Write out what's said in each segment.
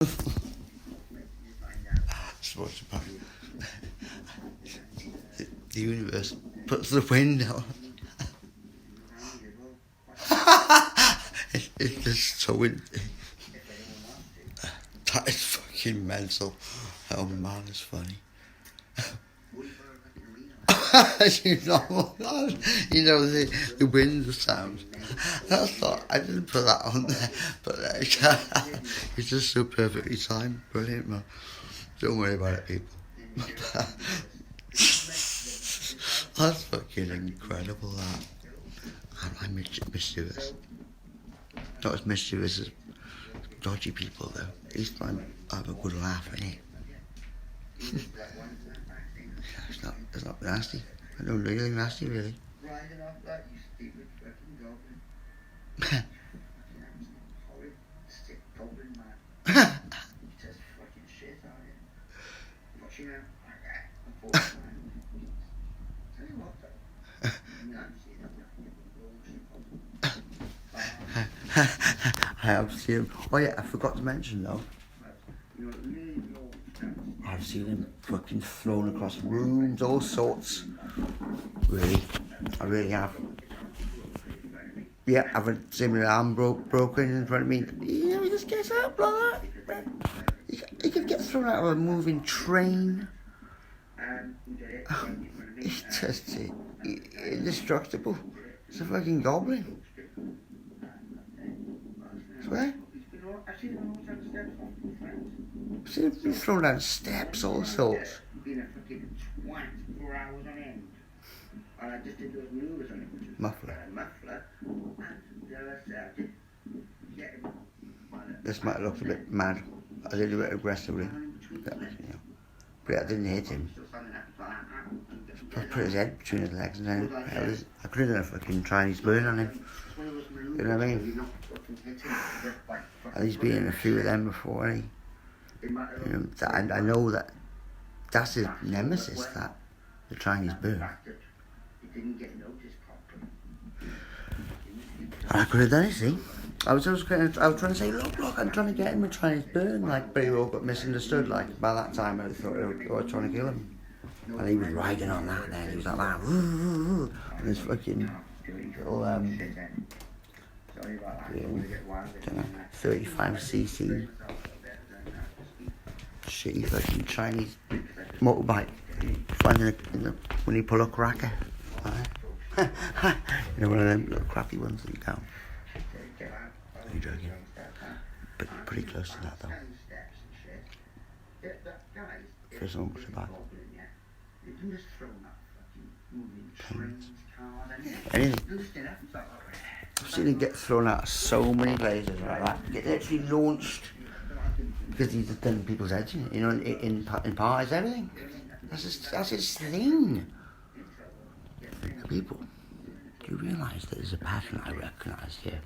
Just watch about the universe puts the wind out. It's just so windy. That is fucking mental. Oh man, it's funny. The wind sound. That's not. I didn't put that on there, but it's just so perfectly timed. Brilliant, man. Don't worry about it, people. That's fucking incredible. That I'm mischievous. Not as mischievous as dodgy people, though. At least I have a good laugh, innit? It's not nasty. I don't do anything nasty, really. I have seen him. Oh yeah, I forgot to mention though. I've seen him fucking thrown across rooms, all sorts. Really, I really have. Yeah, I've seen my arm broken in front of me. He just gets up like that. He could get thrown out of a moving train. He's just indestructible. It's a fucking goblin. Swear? I've seen him be thrown down steps, all sorts. Muffler. This might look a bit mad. I did do it aggressively. But I didn't hit him. I put his head between his legs and then I could have done a fucking Chinese burn on him. You know what I mean? And he's been in a few of them before, hasn't he? I know that's his nemesis, the Chinese burn. And I could have done it, see? I was trying to say, look, I'm trying to get him a Chinese burn, but he all got misunderstood, by that time I thought I was trying to kill him. And he was riding on that then, he was like that, and his fucking little, 35cc shitty fucking Chinese motorbike, finding when you pull a cracker. One of them little crappy ones that you can't. Are you joking? But pretty close to that though. First one was about anything. I've seen him get thrown out of so many places like that. Get actually launched because he's done people's heads, in parties, everything. That's his thing. People, do you realise that there's a pattern I recognise here?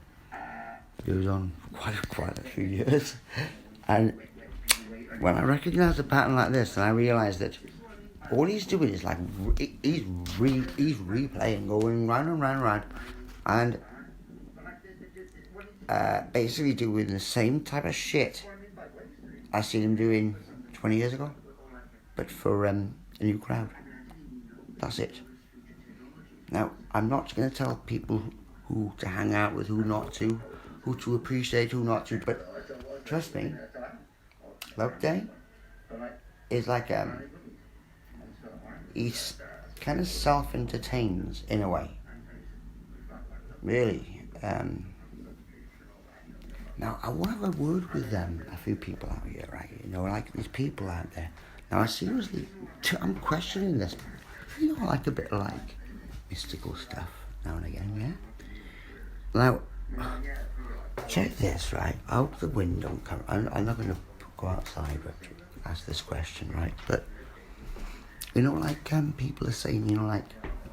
It goes on for quite a few years, and when I recognise a pattern like this, and I realise that all he's doing is he's replaying, going round and round and round, and basically doing the same type of shit I seen him doing 20 years ago, but for a new crowd. That's it. Now, I'm not going to tell people who to hang out with, who not to, who to appreciate, who not to, but trust me, Loveday is he's kind of self-entertains in a way. Really. Now, I want to have a word with a few people out here, right? These people out there. Now, I'm questioning this. A bit of mystical stuff now and again, yeah? Now, check this, right? Out the window, I'm not going to go outside but ask this question, right? But, people are saying,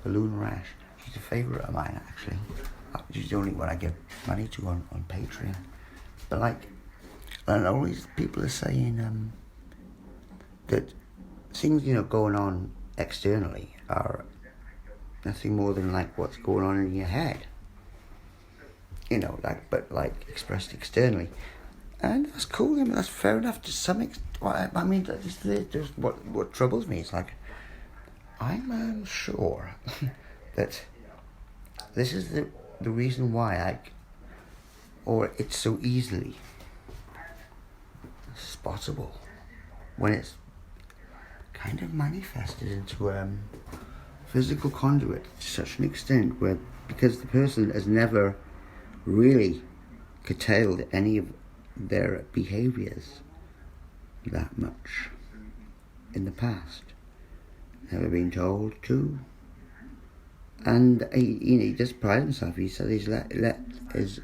Balloon Rash, she's a favourite of mine, actually. She's the only one I give money to on Patreon. But, and all these people are saying that things, going on externally are nothing more than what's going on in your head, but expressed externally. And that's cool. I mean, that's fair enough to some extent. I mean, that's just what troubles me. It's like, I'm sure that this is the reason why or it's so easily spottable when it's kind of manifested into physical conduit to such an extent where, because the person has never really curtailed any of their behaviours that much in the past, never been told to, and he just prides himself. He said he's let his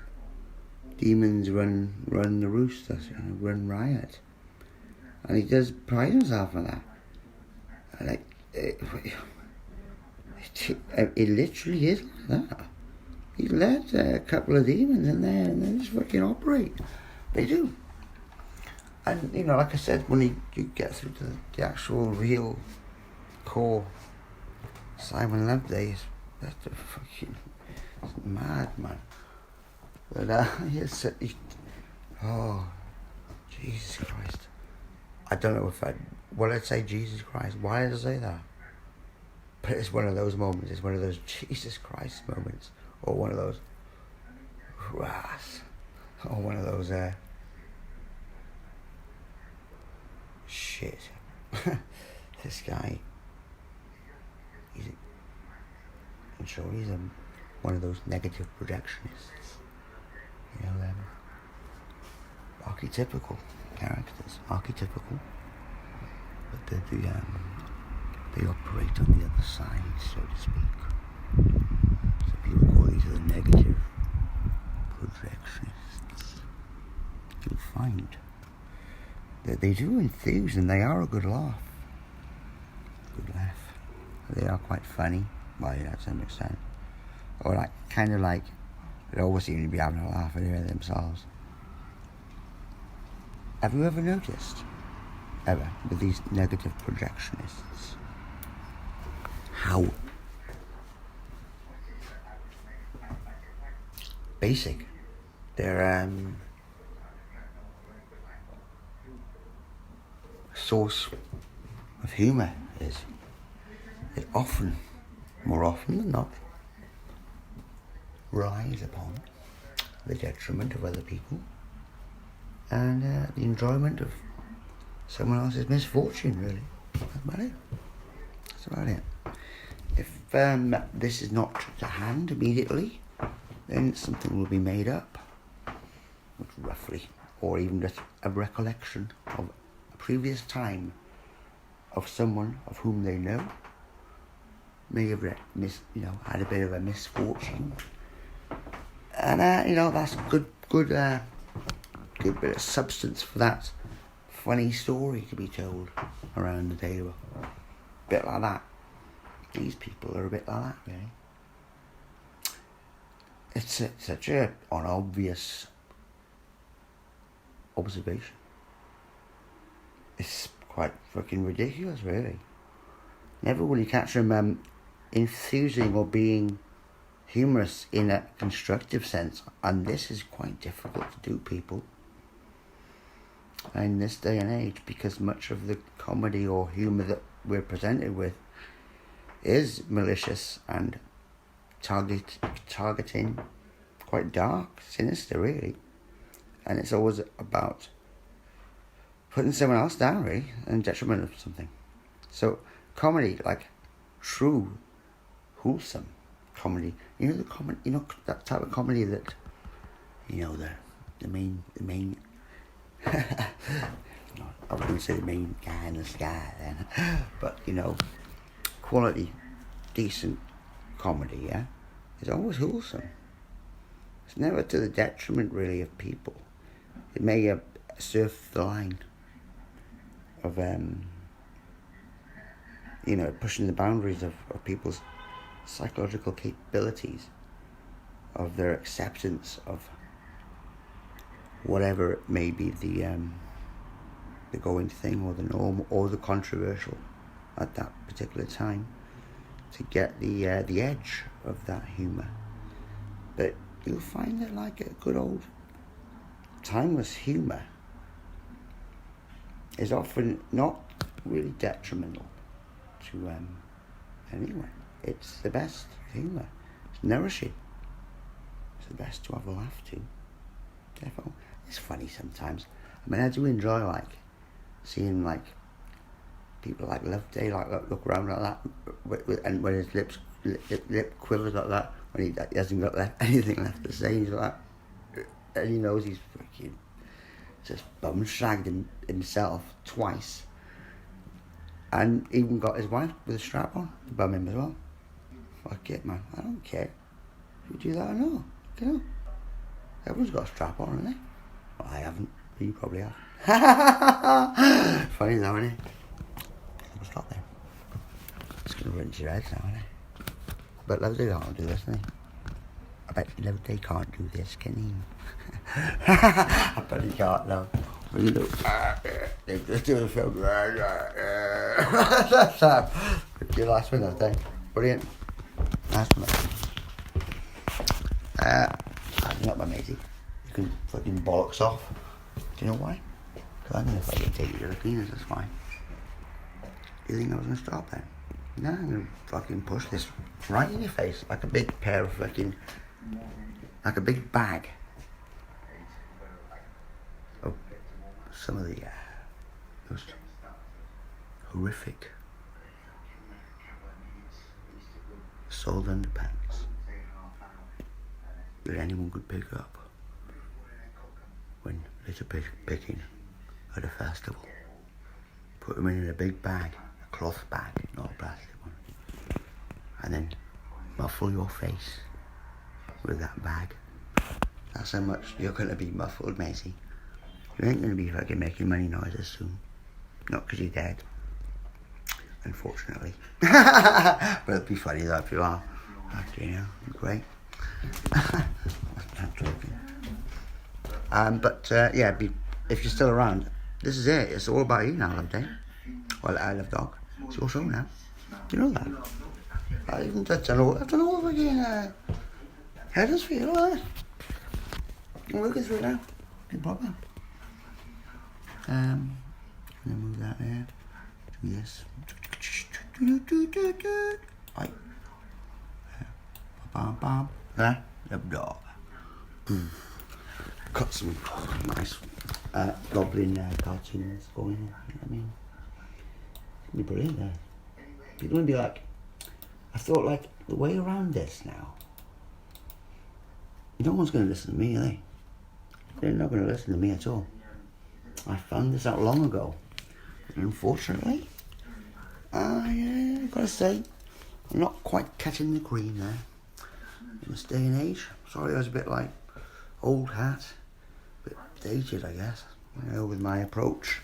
demons run the roost, run riot, and he does pride himself on that. Like it literally is like that. He let a couple of demons in there and they just fucking operate. They do. And, like I said, when you get through to the actual real core Simon Loveday, that's a fucking mad, man. But, oh, Jesus Christ. I don't know if I'd say Jesus Christ. Why did I say that? But it's one of those moments. It's one of those Jesus Christ moments. Or one of those ras. Or one of those shit. This guy, I'm sure he's one of those negative projectionists. Archetypical characters. Archetypical. But they operate on the other side, so to speak. So people call these the negative projectionists. You'll find that they do enthuse and they are a good laugh. Good laugh. They are quite funny, to some extent. Or they always seem to be having a laugh at themselves. Have you ever noticed, with these negative projectionists, how basic their source of humour is? It more often than not, relies upon the detriment of other people and the enjoyment of someone else's misfortune, really. That's about it. If this is not to hand immediately, then something will be made up, which roughly, or even just a recollection of a previous time of someone of whom they know may have had a bit of a misfortune, and that's good bit of substance for that funny story to be told around the table. A bit like that. These people are a bit like that, really. It's such an obvious observation. It's quite fucking ridiculous, really. Never will you catch them enthusing or being humorous in a constructive sense, and this is quite difficult to do, people, in this day and age, because much of the comedy or humour that we're presented with is malicious and targeting, quite dark, sinister, really, and it's always about putting someone else down, really, in detriment of something. So comedy, like true wholesome comedy, that type of comedy that the main I wouldn't say the main guy in the sky then, but quality, decent comedy, yeah, is always wholesome. It's never to the detriment, really, of people. It may surf the line of pushing the boundaries of people's psychological capabilities, of their acceptance of whatever it may be, the going thing or the norm or the controversial at that particular time, to get the edge of that humour. But you'll find that, like a good old timeless humour is often not really detrimental to anyone. It's the best humour. It's nourishing. It's the best to have a laugh to. Definitely. It's funny sometimes. I mean, I do enjoy like seeing like people like Loveday like look around like that, and when his lip quivers like that, when he hasn't got anything left to say, he's like, and he knows he's freaking just bum shagged himself twice, and even got his wife with a strap on to bum him as well. Fuck it, man. I don't care if you do that or not. You know, everyone's got a strap on, haven't they? Well, I haven't. You probably have. Funny though, isn't it? I'll stop there. It's going to rinse your head now, isn't it? But Loveday can't do this, isn't he? I bet Loveday can't do this, can he? I bet he can't, no. When you look, they just do the film. That's Sam. Your last one, Loveday. Brilliant. Nice one. You're not my matey. You can fucking bollocks off. Do you know why? Because I'm going to fucking take you to the cleaners, that's why. You think I was going to stop then? No, I'm going to fucking push this right in your face like a big pair of fucking, like a big bag of some of the most horrific sold underpants that anyone could pick up when litter picking at a festival. Put them in a big bag, a cloth bag, not a plastic one, and then muffle your face with that bag. That's how much you're going to be muffled, Maisie. You ain't going to be fucking making money noises soon. Not because you're dead, unfortunately. But it'd be funny though if you are. Actually, yeah, great. I'm joking. Yeah, if you're still around, this is it. It's all about you now, Loveday. Well, I love dog. It's your show now. Do you know that? I've done all fucking headers for you, all right? I'm working through it now. No problem. And then move that there. Do this. Right. Bam, bam. There. Love dog. Cut some nice goblin cartoons going on. You know what I mean? It's going to be brilliant there. People going to be like, I thought like the way around this now. No one's going to listen to me, are they? They're not going to listen to me at all. I found this out long ago. And unfortunately, I've got to say, I'm not quite catching the green there. In this day and age. Sorry, I was a bit like old hat. A bit dated, I guess. You know, with my approach.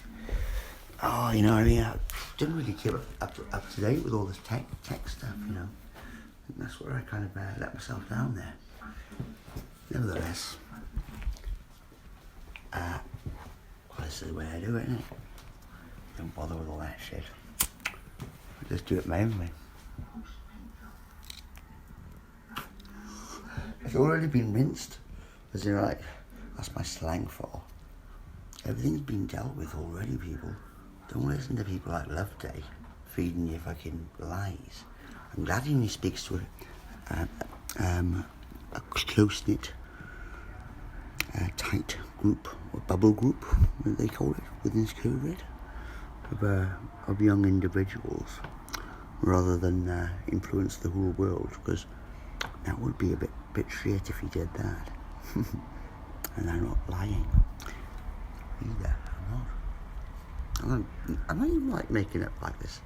Oh, you know what I mean? I didn't really keep up to date with all this tech stuff, you know. And that's where I kind of let myself down there. Nevertheless, well, this is the way I do it, isn't it? Don't bother with all that shit. I just do it my own way. It's already been rinsed. As in, like, that's my slang for. Everything's been dealt with already, people. Don't listen to people like Loveday feeding you fucking lies. I'm glad he only speaks to a close-knit, tight group, or bubble group, as they call it, within this COVID, of young individuals, rather than influence the whole world, because that would be a bit shit if he did that. And I'm not lying either. I'm not even like making up like this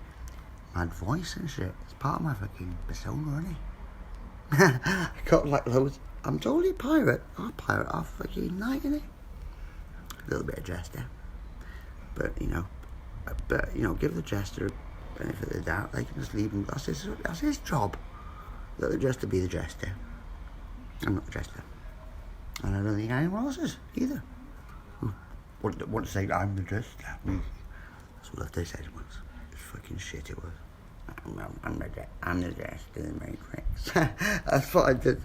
mad voice and shit. It's part of my fucking persona, isn't it? I got like loads. I'm totally a pirate. I'll pirate off fucking night, innit? A little bit of jester, but you know, give the jester a benefit of the doubt. They can just leave him. That's his job. Let the jester be the jester. I'm not the jester, and I don't think anyone else is either. Want to say I'm the jester? That's what they said once. It's fucking shit it was. I'm the jester in the Matrix. That's what I did.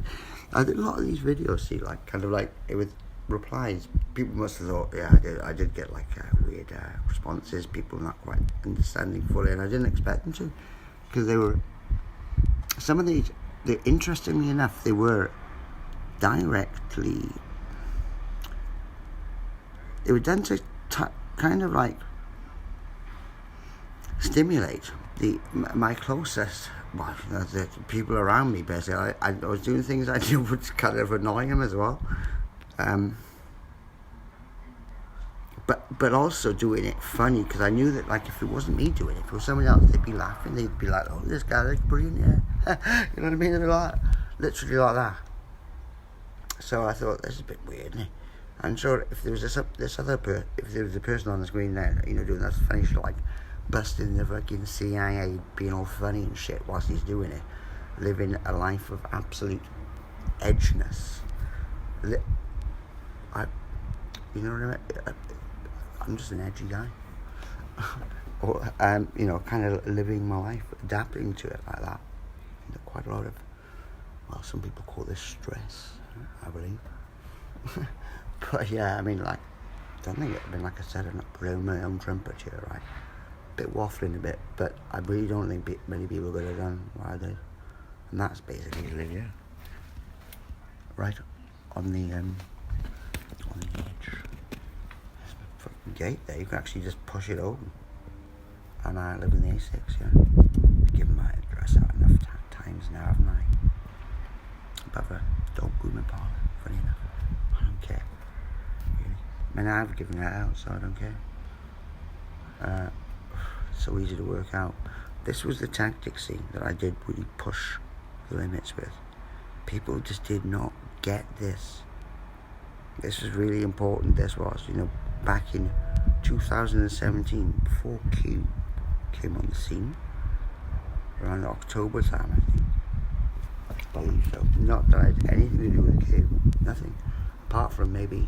I did a lot of these videos, see, like kind of like with replies. People must have thought, yeah, I did get like weird responses. People not quite understanding fully, and I didn't expect them to, because they were some of these. Interestingly enough, they were directly. They were done to kind of like stimulate my closest, well, the people around me. Basically, I was doing things I knew would kind of annoy them as well, but also doing it funny, because I knew that like if it wasn't me doing it, if it was someone else, they'd be laughing. They'd be like, "Oh, this guy looks brilliant, yeah." You know what I mean? They'd be like, literally like that. So I thought, this is a bit weird, isn't it? And so if there was if there was a person on the screen there, you know, doing that funny shit, like busting the fucking CIA, being all funny and shit whilst he's doing it, living a life of absolute edginess. You know what I mean? I'm just an edgy guy. Or, you know, kind of living my life, adapting to it like that. You know, quite a lot of, well, some people call this stress, I believe. But yeah, I mean, like, I don't think it'd been, like I said, I'm not blowing my own trumpet here, right? Bit waffling a bit, but I really don't think many people would have done what I did. And that's basically live here. Right on the edge. There's a fucking gate there, you can actually just push it open. And I live in the A6, yeah. I've given my address out enough times now, haven't I? Above a dog grooming parlour, funny enough. I don't care. Really. I mean, I've given that out, so I don't care. It's so easy to work out. This was the tactic, see, that I did really push the limits with. People just did not get this. This was really important, this was, you know, back in 2017, before Q came on the scene, around October time, I think. I believe so. Not that I had anything to do with Q, nothing, apart from maybe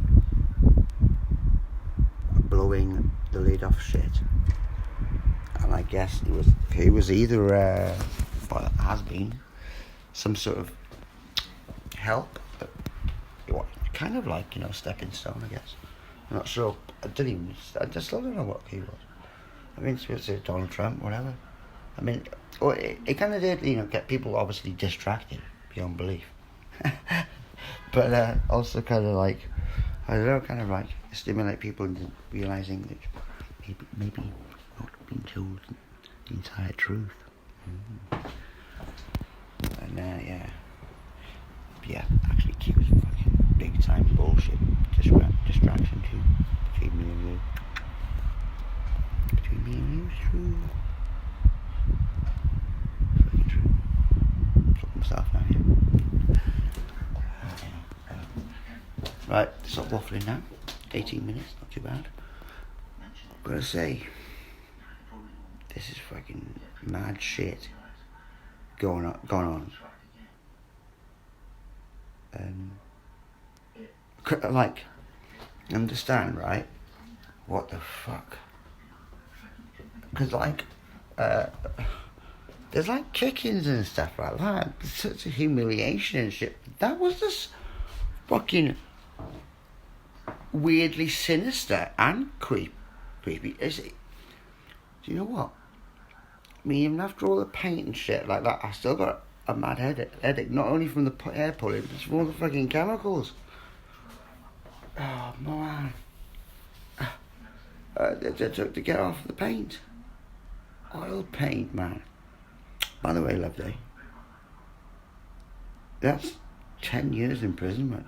blowing the lid off shit. And I guess it was either, well, it has been some sort of help, kind of like, you know, stepping stone, I guess. I'm not sure. I still don't know what he was. I mean, it's Donald Trump, whatever. I mean, it kind of did, you know, get people obviously distracted beyond belief. But also kind of like, I don't know, kind of like stimulate people into realising that maybe not being told the entire truth. And yeah, actually Q was fucking big time bullshit, distraction too, between me and you. Between me and you, it's true. It's fucking true. Fuck myself now, yeah. Right, stop waffling now. 18 minutes, not too bad. I've got to say, this is fucking mad shit going on. Like, understand, right? What the fuck? Because, like, there's like kick-ins and stuff like that. It's such a humiliation and shit. That was just fucking weirdly sinister and creepy. Is it? Do you know what? I mean, even after all the paint and shit like that, I still got a mad headache. Not only from the hair pulling, but from all the fucking chemicals. Oh, man. To get off the paint. Oil paint, man. By the way, lovely, that's 10 years imprisonment.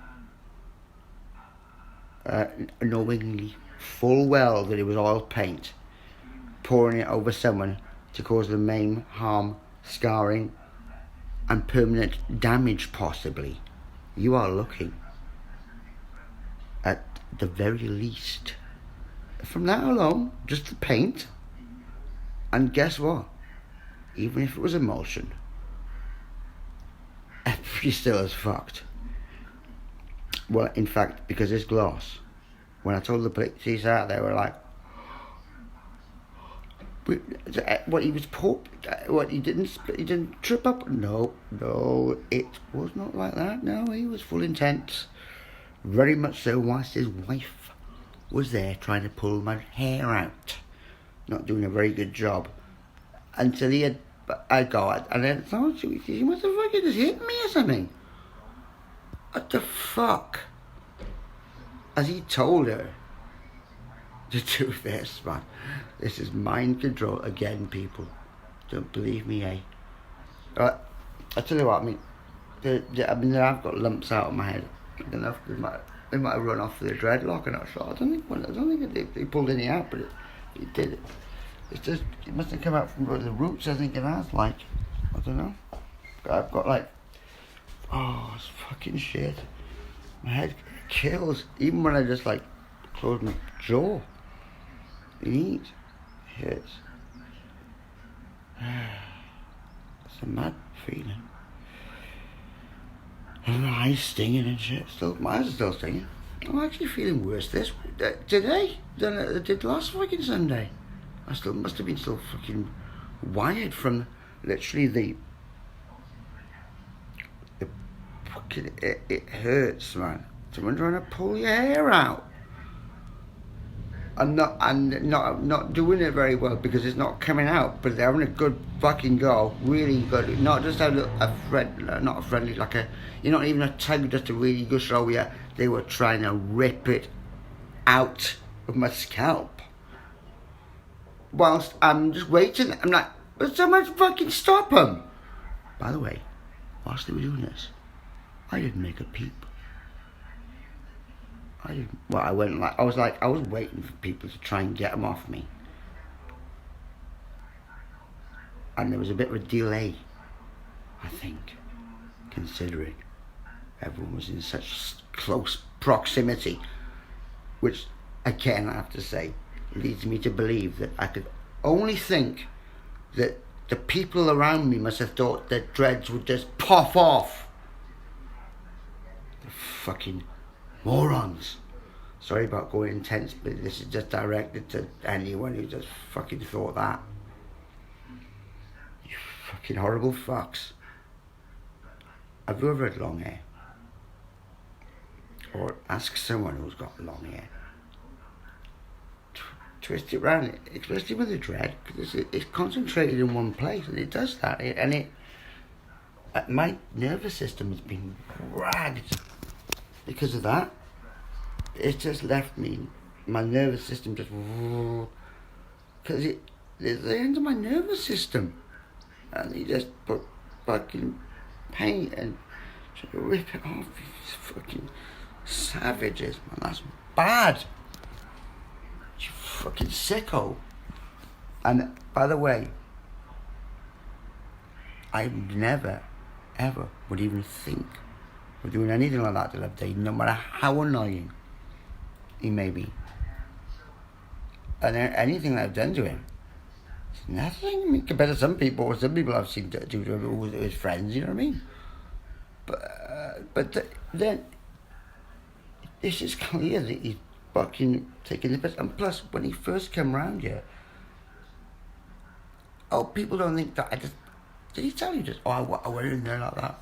Knowingly full well that it was oil paint, pouring it over someone to cause them maim, harm, scarring, and permanent damage possibly. You are looking at the very least, from that alone, just the paint. And guess what? Even if it was emulsion, you're still as fucked. Well, in fact, because it's gloss. When I told the police out, they were like, "What he was poor? What he didn't trip up? No, it was not like that. No, he was full intent, very much so, whilst his wife was there trying to pull my hair out. Not doing a very good job. Until I got, and then thought, she must have fucking just hit me or something. What the fuck? As he told her to do this, man. This is mind control again, people. Don't believe me, eh? I tell you what, I've got lumps out of my head. They might have run off with a dreadlock, and I don't think they pulled any out, but it did it. It's just, it must have come out from the roots, I think it has, like, I don't know. But I've got like, it's fucking shit. My head kills, even when I just like close my jaw. It eats, it hurts. It's a mad feeling. And my eyes stinging and shit. My eyes are still stinging. I'm actually feeling worse today than I did last fucking Sunday. I still must have been still fucking wired from literally the fucking, it hurts, man. Someone trying to pull your hair out. I'm not doing it very well because it's not coming out, but they're having a good fucking go, really good. Not just not a friendly, like you're not even a tug, just a really good show. Yeah, they were trying to rip it out of my scalp. Whilst I'm just waiting, I'm like, but someone fucking stop them. By the way, whilst they were doing this, I didn't make a peep. I was waiting for people to try and get them off me. And there was a bit of a delay, I think, considering everyone was in such close proximity, which, again, I have to say, leads me to believe that I could only think that the people around me must have thought that dreads would just pop off. The fucking morons. Sorry about going intense, but this is just directed to anyone who just fucking thought that. You fucking horrible fucks. Have you ever had long hair? Or ask someone who's got long hair. Twist it round, especially with a dread, because it's concentrated in one place, and it does that. My nervous system has been dragged because of that. It's just left me, my nervous system just, because it's the end of my nervous system, and he just put fucking paint and try to rip it off. These fucking savages, man. That's bad. You fucking sicko. And by the way, I never, ever would even think of doing anything like that to Love Day, no matter how annoying he may be. And anything that I've done to him, it's nothing. I mean, compared to some people I've seen do to him with his friends, you know what I mean? But then, it's just clear that he's fucking taking the piss. And plus, when he first came round here, people don't think that did he tell you just, I went in there like that,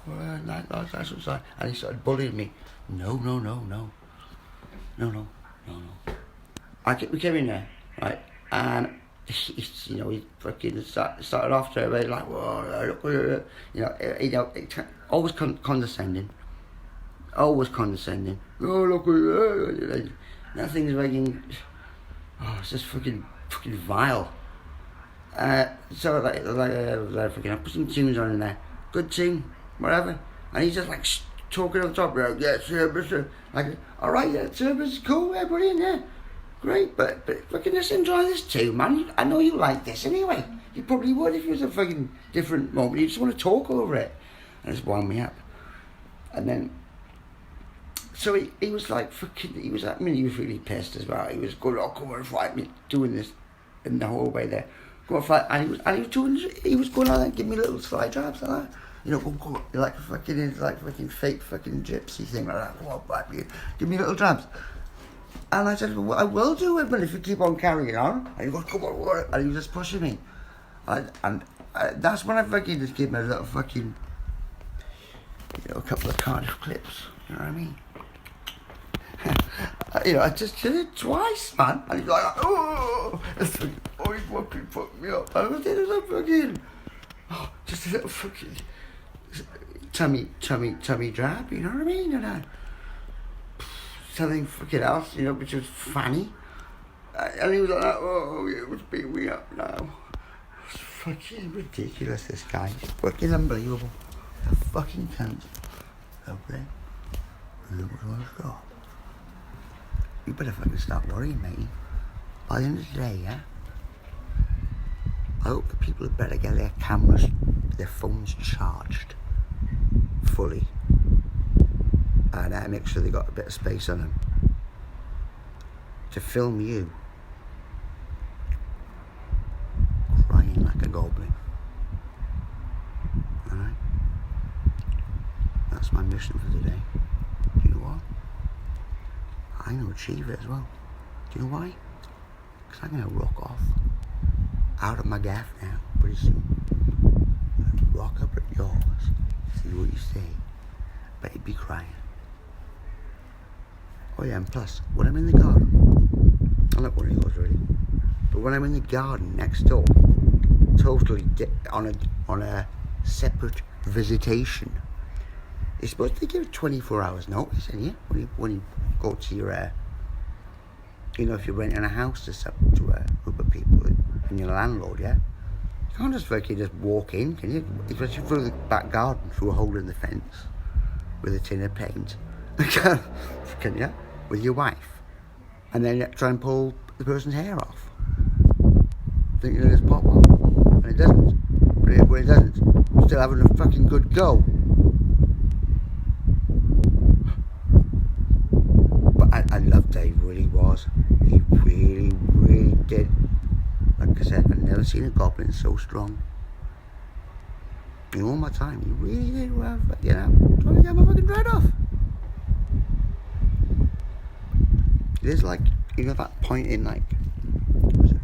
that's what's that, and he started bullying me. No. We came in there, right, and he fucking started off to everybody like, whoa, look, always condescending. Oh, look at you. Nothing's fucking, it's just fucking vile. So I put some tunes on in there, good tune, whatever, and he's just like talking on top, like, yeah, service, like, all right, yeah, service is cool, yeah, brilliant, yeah, great, but fucking just enjoy this too, man. I know you like this anyway. You probably would if it was a fucking different moment. You just want to talk over it, and it's wound me up. And then, so he was like fucking, he was really pissed as well. He was going, come on, fight me, doing this in the whole way there. Go and fight, and he was going like that, give me little slide jabs like that. Go, like fucking fake fucking gypsy thing like that. Go on, fight me, give me little jabs. And I said, well, I will do it, but if you keep on carrying on. And he goes, come on, and he was just pushing me. And that's when I fucking just gave him a little fucking, a couple of Cardiff clips. You know what I mean? I just did it twice, man. And he's like, oh, it's like, oh, he fucking fucked me up. And I did it like fucking, just a little fucking tummy drab, you know what I mean? And something fucking else, which was funny. And he was like, oh, it was beating me up now. It's fucking ridiculous, this guy. Fucking unbelievable. A fucking cunt. Lovely. Look what I got. You better fucking stop worrying, mate. By the end of the day, yeah? I hope the people had better get their cameras, their phones charged fully. And make sure they got a bit of space on them. To film you crying like a goblin. Alright? That's my mission for today. Do you know what? I'm going to achieve it as well. Do you know why? Because I'm going to rock off out of my gaff now pretty soon. And rock up at yours. See what you say. Bet you'd be crying. Oh yeah, and plus, when I'm in the garden, I'm not one of yours really, but when I'm in the garden next door, totally on a separate visitation, you're supposed to give 24 hours notice, ain't you? When you go to your, if you're renting a house to a group of people and you're a landlord, yeah? You can't just walk in, can you? Especially through the back garden, through a hole in the fence, with a tin of paint. Can you? With your wife. And then try and pull the person's hair off. Thinking it'll just pop off. And it doesn't. But when it doesn't, you're still having a fucking good go. But I loved Dave, really was. He really, really did. Like I said, I've never seen a goblin so strong. In all my time, he really did well, trying to get my fucking dread off. It is like, that point in was it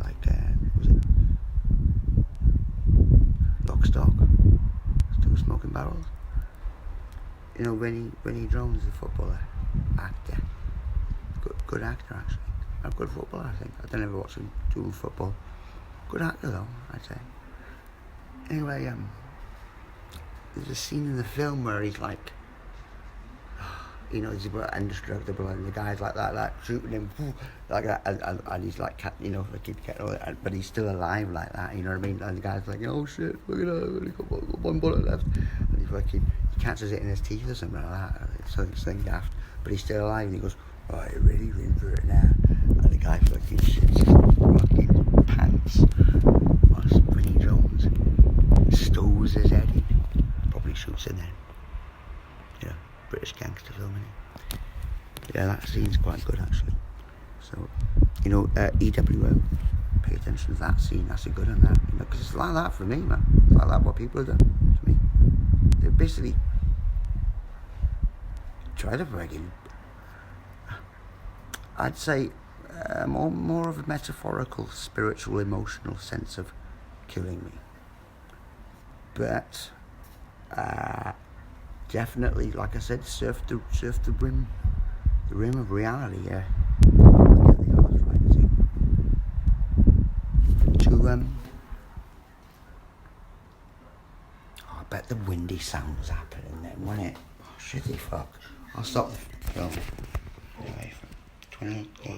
Lock, Stock, Still Smoking Barrels? Rennie Jones, the footballer, actor. Good actor, actually. A good footballer, I think. I don't ever watch him doing football. Good actor, though, I'd say. Anyway, there's a scene in the film where he's like, he's indestructible, and the guy's like that, shooting him like that, and he's like, but he's still alive like that, you know what I mean? And the guy's like, oh shit, look at that, I've only got one bullet left, and he catches it in his teeth or something like that. It's something daft, but he's still alive, and he goes, oh, you're really in for it now, and the guy fucking shits his fucking pants. Whilst Vinnie Jones stows his head in, probably shoots him then. British gangster film, innit? Yeah, that scene's quite good actually. So, EWO, pay attention to that scene. That's a good one, that, because it's like that for me, man. It's like that what people have done to me. They basically try to fucking, I'd say, more of a metaphorical, spiritual, emotional sense of killing me. But definitely, like I said, surf the rim of reality. Yeah, I'll get the odds right to I bet the windy sound was happening then, wasn't it? Oh, shitty fuck. I'll stop the film. Anyway, 28 days.